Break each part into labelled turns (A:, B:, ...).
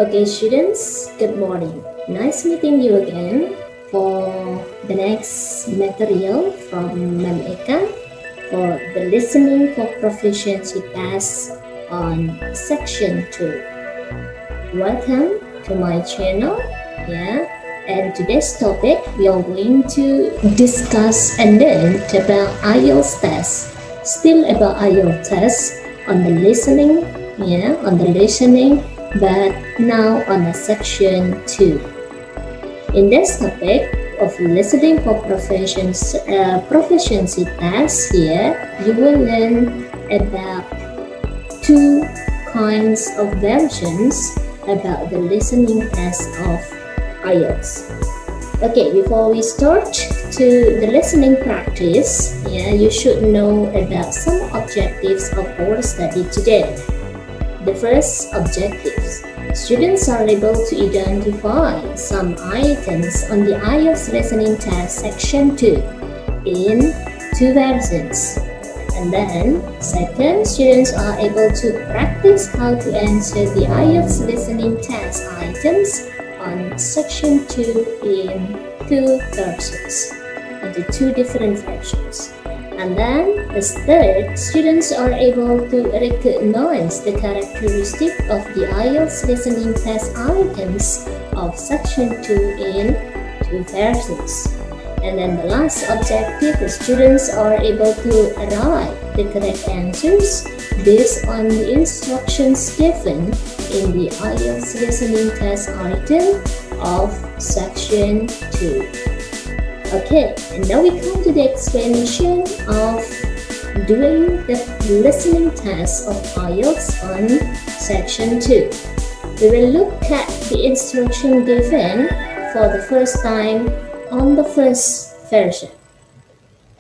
A: Okay, students, good morning. Nice meeting you again for the next material from Ma'am Eka for the listening for proficiency test on section 2. Welcome to my channel. And today's topic we are going to discuss and learn about IELTS test. Still about IELTS test on the listening, but now on a section 2. In this topic of listening for proficiency test here, you will learn about two kinds of versions about the listening test of IELTS. Okay, before we start to the listening practice, you should know about some objectives of our study today. The first objectives. Students are able to identify some items on the IELTS listening test section 2 in two versions. And then, second, students are able to practice how to answer the IELTS listening test items on section 2 in two versions, into two different versions. And then, as third, students are able to recognize the characteristic of the IELTS listening test items of section 2 in two versions. And then the last objective, the students are able to write the correct answers based on the instructions given in the IELTS listening test item of section 2. Okay, and now we come to the explanation of doing the listening test of IELTS on section 2. We will look at the instruction given for the first time on the first version.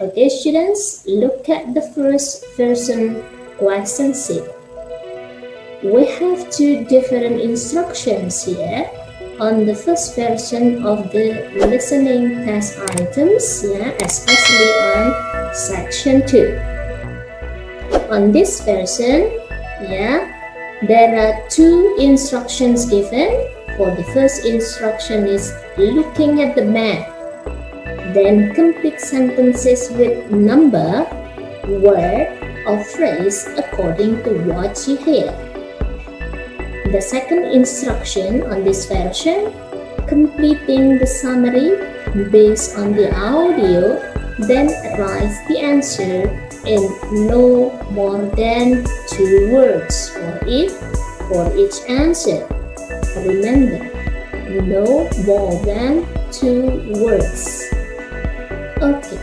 A: Okay, students, look at the first version question sheet. We have two different instructions here on the first version of the listening test items, especially on section 2. On this version, there are two instructions given. For the first instruction is looking at the map, then complete sentences with number, word, or phrase according to what you hear. The second instruction on this version, completing the summary based on the audio, then write the answer in no more than 2 words for each answer. Remember, no more than 2 words. Okay,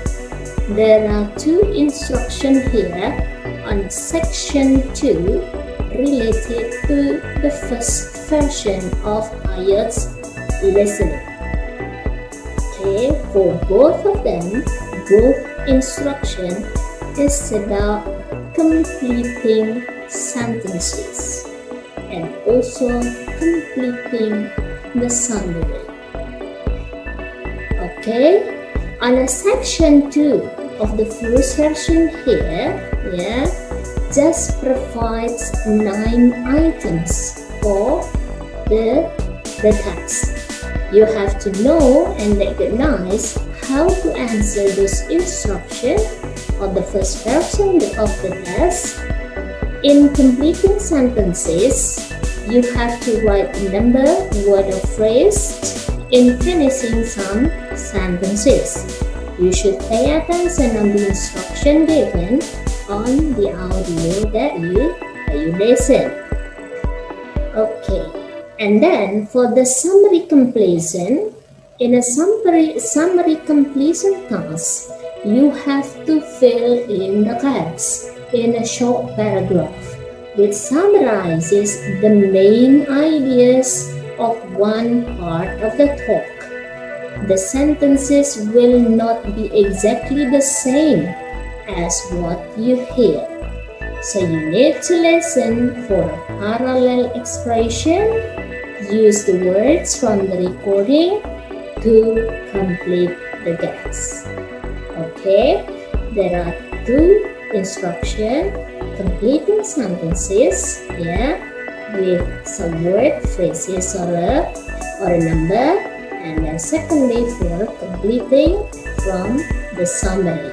A: there are two instructions here on section 2 related to the first version of IELTS listening. Okay, for both of them, both instruction is about completing sentences and also completing the summary. Okay, on a section 2 of the first version here, just provides 9 items for the text. You have to know and recognize how to answer those instructions on the first version of the test. In completing sentences, you have to write number, word, or phrase in finishing some sentences. You should pay attention on the instruction given on the audio that you listen. Okay, and then for the summary completion, in a summary completion task, you have to fill in the gaps in a short paragraph which summarizes the main ideas of one part of the talk. The sentences will not be exactly the same as what you hear. So you need to listen for a parallel expression, use the words from the recording to complete the gaps. Okay, there are two instructions: completing sentences, with some word, phrases, or a number, and then secondly for completing from the summary.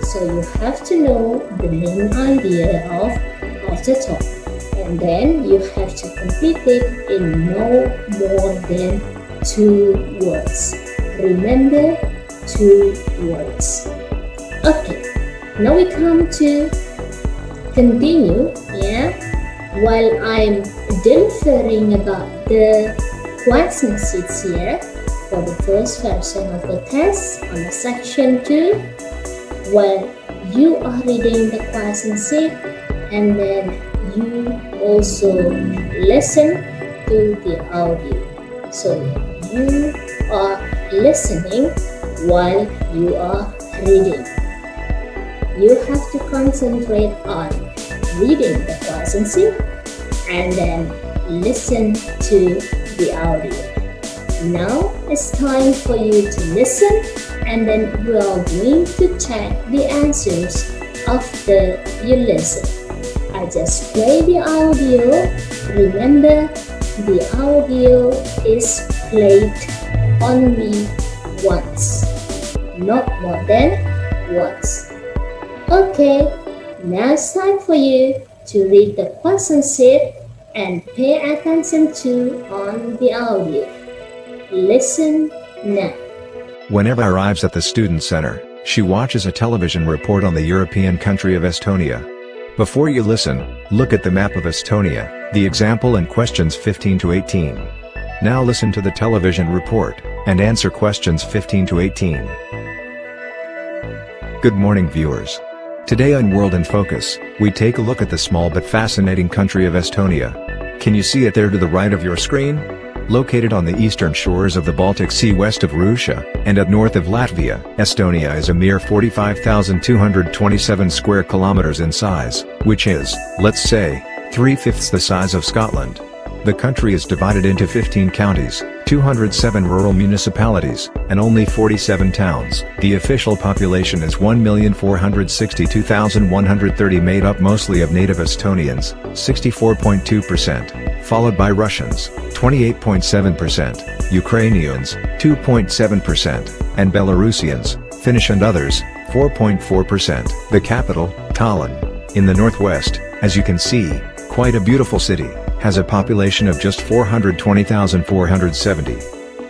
A: So you have to know the main idea of the talk, and then you have to complete it in no more than 2 words. Remember, 2 words. Okay, now we come to continue. While I'm delivering about the question sheets here for the first version of the test on the section 2, while you are reading the question sheet, and then you also listen to the audio. So you are listening while you are reading. You have to concentrate on reading the question sheet and then listen to the audio. Now it's time for you to listen, and then we are going to check the answers after you listen. I just play the audio. Remember, the audio is played only once, not more than once. Okay, now it's time for you to read the question sheet and pay attention to on the audio. Listen now.
B: When Eva arrives at the student center, she watches a television report on the European country of Estonia. Before you listen, look at the map of Estonia, the example and questions 15 to 18. Now listen to the television report, and answer questions 15 to 18. Good morning, viewers. Today on World in Focus, we take a look at the small but fascinating country of Estonia. Can you see it there to the right of your screen? Located on the eastern shores of the Baltic Sea west of Russia, and at north of Latvia, Estonia is a mere 45,227 square kilometers in size, which is, let's say, 3/5 the size of Scotland. The country is divided into 15 counties, 207 rural municipalities, and only 47 towns. The official population is 1,462,130, made up mostly of native Estonians, 64.2%, followed by Russians, 28.7%, Ukrainians, 2.7%, and Belarusians, Finnish and others, 4.4%. The capital, Tallinn, in the northwest, as you can see, quite a beautiful city, has a population of just 420,470.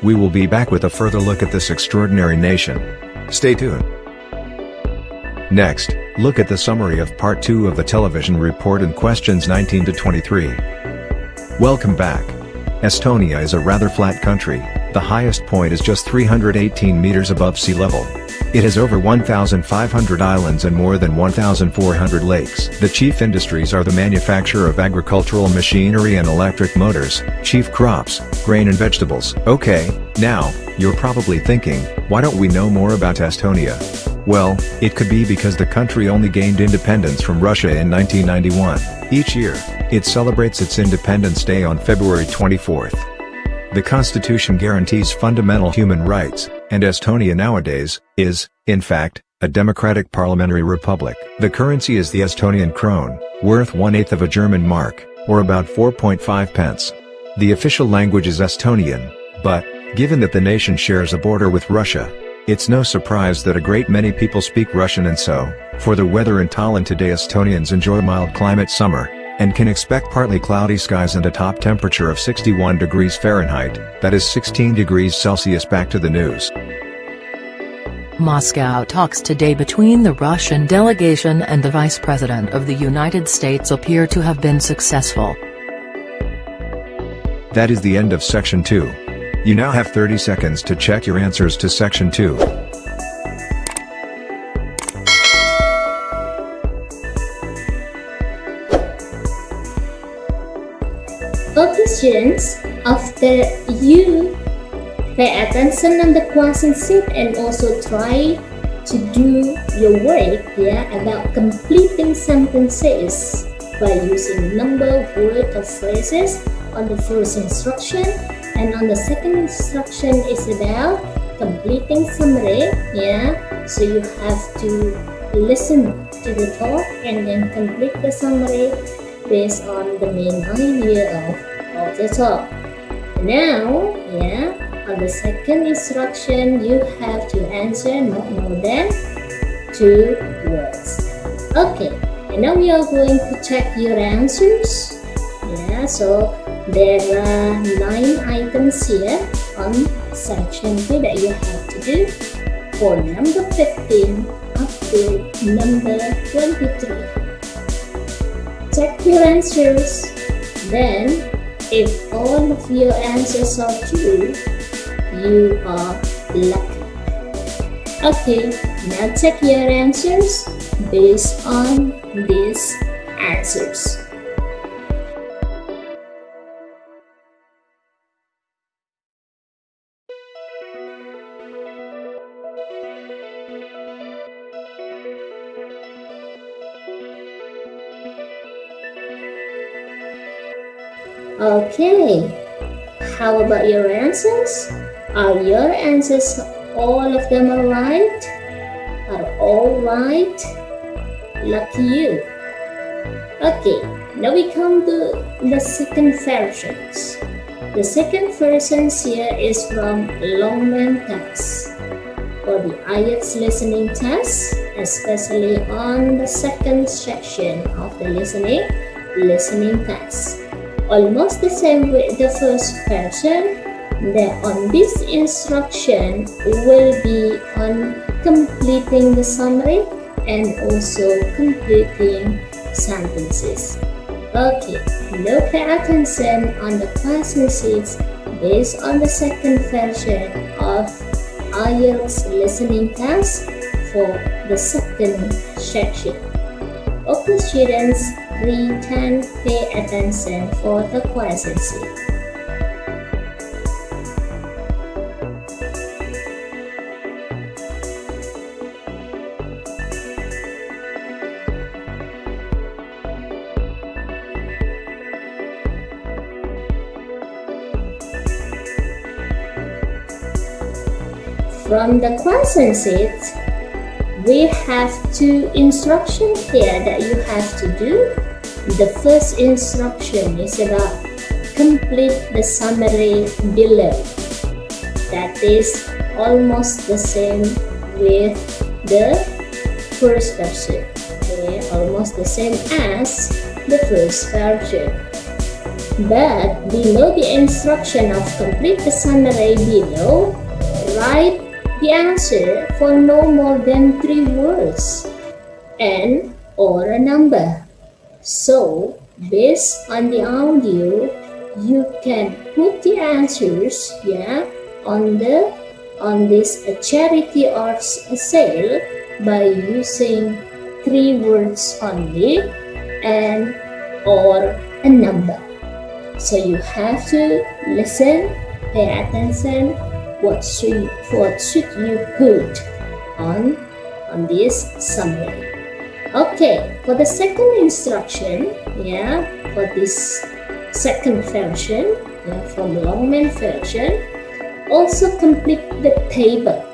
B: We will be back with a further look at this extraordinary nation. Stay tuned. Next, look at the summary of Part 2 of the television report and questions 19 to 23. Welcome back. Estonia is a rather flat country. The highest point is just 318 meters above sea level. It has over 1,500 islands and more than 1,400 lakes. The chief industries are the manufacture of agricultural machinery and electric motors, chief crops, grain and vegetables. Okay, now, you're probably thinking, why don't we know more about Estonia? Well, it could be because the country only gained independence from Russia in 1991. Each year, it celebrates its Independence Day on February 24th. The Constitution guarantees fundamental human rights, and Estonia nowadays is, in fact, a democratic parliamentary republic. The currency is the Estonian krone, worth 1/8 of a German mark, or about 4.5 pence. The official language is Estonian, but, given that the nation shares a border with Russia, it's no surprise that a great many people speak Russian. And so, for the weather in Tallinn today, Estonians enjoy mild climate summer, and can expect partly cloudy skies and a top temperature of 61 degrees Fahrenheit, that is 16 degrees Celsius. Back to the news.
C: Moscow talks today between the Russian delegation and the Vice President of the United States appear to have been successful.
B: That is the end of Section 2. You now have 30 seconds to check your answers to Section 2.
A: Okay, students, after you pay attention on the question sheet and also try to do your work about completing sentences by using number, word, or phrases on the first instruction, and on the second instruction is about completing summary. So you have to listen to the talk and then complete the summary based on the main idea of the talk. Now, on the second instruction, you have to answer not more than 2 words. Okay, and now we are going to check your answers. So there are 9 items here on section 2 that you have to do for number 15 up to number 23. Check your answers. Then, if all of your answers are true, you are lucky. Okay, now check your answers based on these answers. Okay, how about your answers? Are your answers all of them are right? Are all right? Lucky you. Okay, now we come to the second versions. The second versions here is from Longman Test for the IELTS listening test, especially on the second section of the listening test. Almost the same with the first version. Then on this instruction will be on completing the summary and also completing sentences. Okay, now pay attention on the question sheets based on the second version of IELTS listening test for the second section. Okay, students, read and pay attention for the question sheet. From the question sheet, we have 2 instructions here that you have to do. The first instruction is about complete the summary below. That is almost the same with the first version. Okay, almost the same as the first version. But below the instruction of complete the summary below, write the answer for no more than 3 words and or a number. So, based on the audio, you can put the answers on this charity or sale by using 3 words only and or a number. So you have to listen, pay attention. What should you put on this summary? Okay, for the second instruction, for this second version, from Longman version, also complete the table.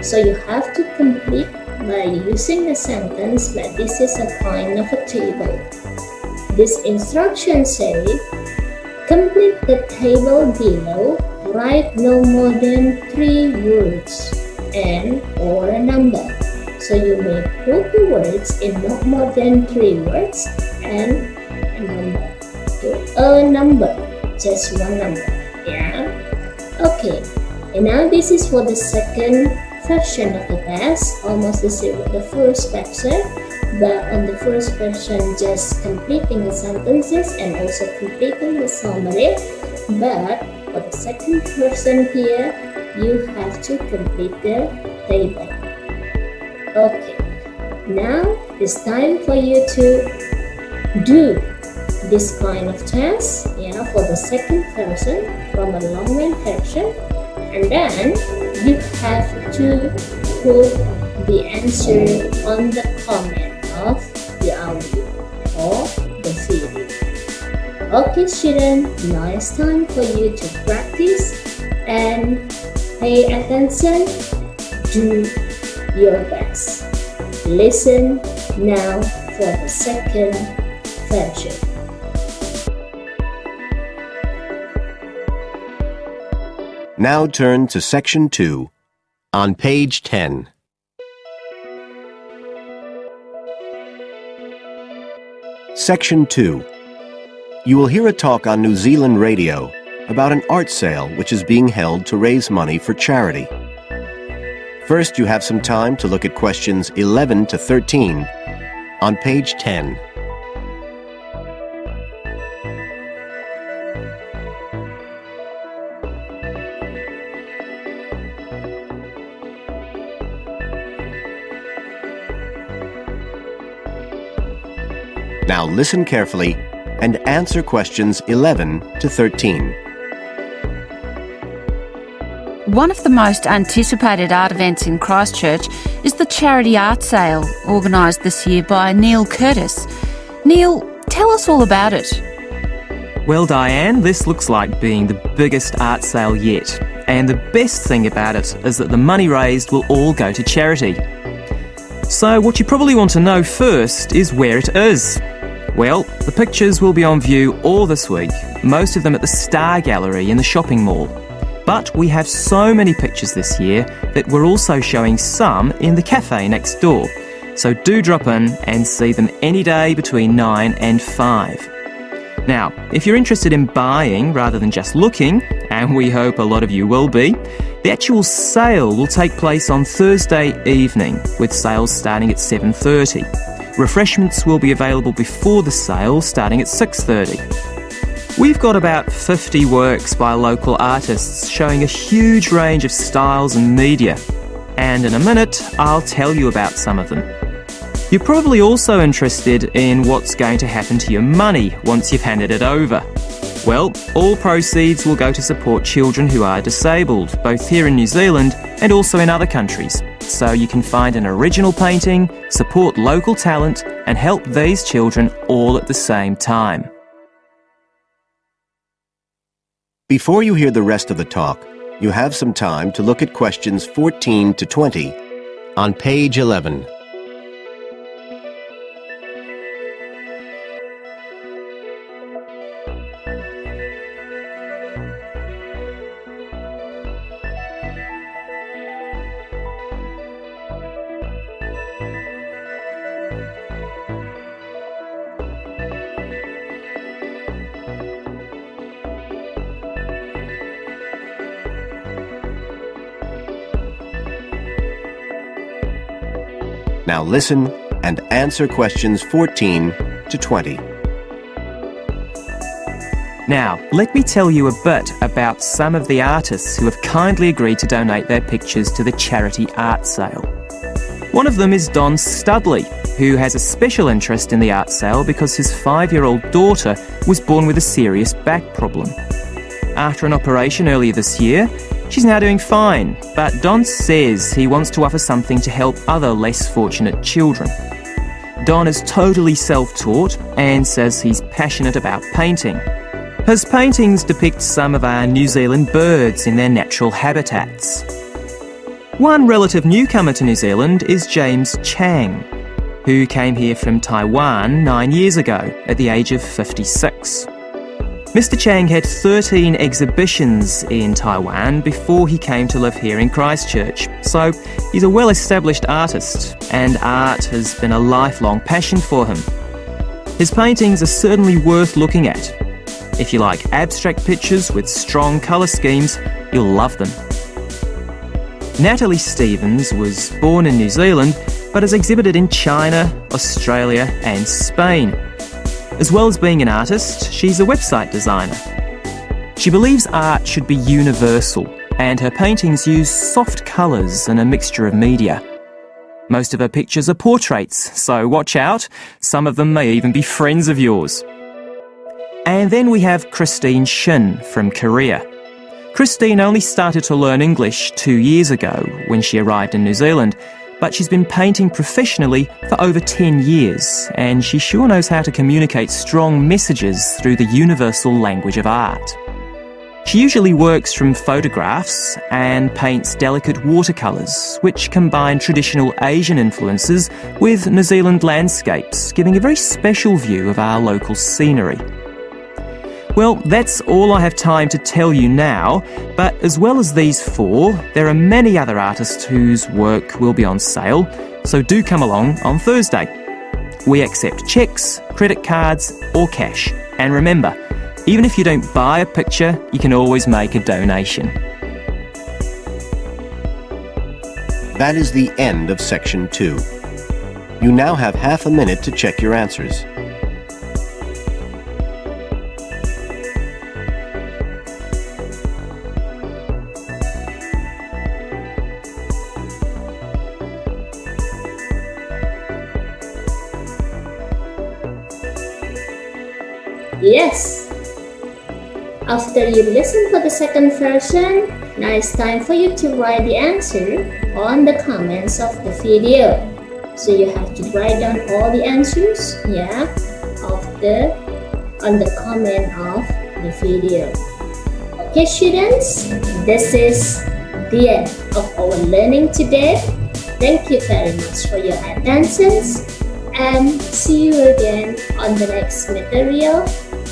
A: So you have to complete by using a sentence, but this is a kind of a table. This instruction says, complete the table below. Write no more than 3 words and or a number. So you may put the words in not more than 3 words and a number. Okay, a number, just one number. Okay, and now this is for the second version of the test, almost the same with the first version. But on the first version, just completing the sentences and also completing the summary. But for the second version here, you have to complete the table. Okay, now it's time for you to do this kind of test for the second version from a Longman version, and then you have to put the answer on the comment of the audio or the video. Okay, student, now it's time for you to practice and pay attention. Do your best. Listen now for the second friendship.
D: Now turn to Section 2 on page 10. Section 2. You will hear a talk on New Zealand radio about an art sale which is being held to raise money for charity. First, you have some time to look at questions 11 to 13 on page 10. Now listen carefully and answer questions 11 to 13.
E: One of the most anticipated art events in Christchurch is the charity art sale organised this year by Neil Curtis. Neil, tell us all about it.
F: Well, Diane, this looks like being the biggest art sale yet. And the best thing about it is that the money raised will all go to charity. So what you probably want to know first is where it is. Well, the pictures will be on view all this week, most of them at the Star Gallery in the shopping mall. But we have so many pictures this year that we're also showing some in the cafe next door. So do drop in and see them any day between 9 and 5. Now, if you're interested in buying rather than just looking, and we hope a lot of you will be, the actual sale will take place on Thursday evening, with sales starting at 7:30. Refreshments will be available before the sale, starting at 6:30. We've got about 50 works by local artists showing a huge range of styles and media. And in a minute, I'll tell you about some of them. You're probably also interested in what's going to happen to your money once you've handed it over. Well, all proceeds will go to support children who are disabled, both here in New Zealand and also in other countries. So you can find an original painting, support local talent, and help these children all at the same time.
D: Before you hear the rest of the talk, you have some time to look at questions 14 to 20 on page 11. Now listen and answer questions 14 to 20.
F: Now, let me tell you a bit about some of the artists who have kindly agreed to donate their pictures to the charity art sale. One of them is Don Studley, who has a special interest in the art sale because his 5-year-old daughter was born with a serious back problem. After an operation earlier this year, she's now doing fine, but Don says he wants to offer something to help other less fortunate children. Don is totally self-taught and says he's passionate about painting. His paintings depict some of our New Zealand birds in their natural habitats. One relative newcomer to New Zealand is James Chang, who came here from Taiwan 9 years ago at the age of 56. Mr. Chang had 13 exhibitions in Taiwan before he came to live here in Christchurch, so he's a well-established artist, and art has been a lifelong passion for him. His paintings are certainly worth looking at. If you like abstract pictures with strong colour schemes, you'll love them. Natalie Stevens was born in New Zealand, but has exhibited in China, Australia and Spain. As well as being an artist, she's a website designer. She believes art should be universal, and her paintings use soft colours and a mixture of media. Most of her pictures are portraits, so watch out, some of them may even be friends of yours. And then we have Christine Shin from Korea. Christine only started to learn English 2 years ago when she arrived in New Zealand, but she's been painting professionally for over 10 years, and she sure knows how to communicate strong messages through the universal language of art. She usually works from photographs and paints delicate watercolours, which combine traditional Asian influences with New Zealand landscapes, giving a very special view of our local scenery. Well, that's all I have time to tell you now, but as well as these four, there are many other artists whose work will be on sale, so do come along on Thursday. We accept cheques, credit cards or cash. And remember, even if you don't buy a picture, you can always make a donation.
D: That is the end of Section 2. You now have half a minute to check your answers.
A: Yes. After you listen for the second version, now it's time for you to write the answer on the comments of the video. So you have to write down all the answers, on the comment of the video. Okay, students, this is the end of our learning today. Thank you very much for your attention, and see you again on the next material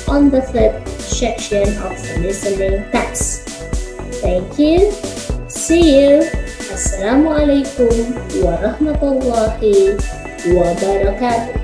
A: on the third section of the listening test. Thank you. See you. Assalamualaikum warahmatullahi wabarakatuh.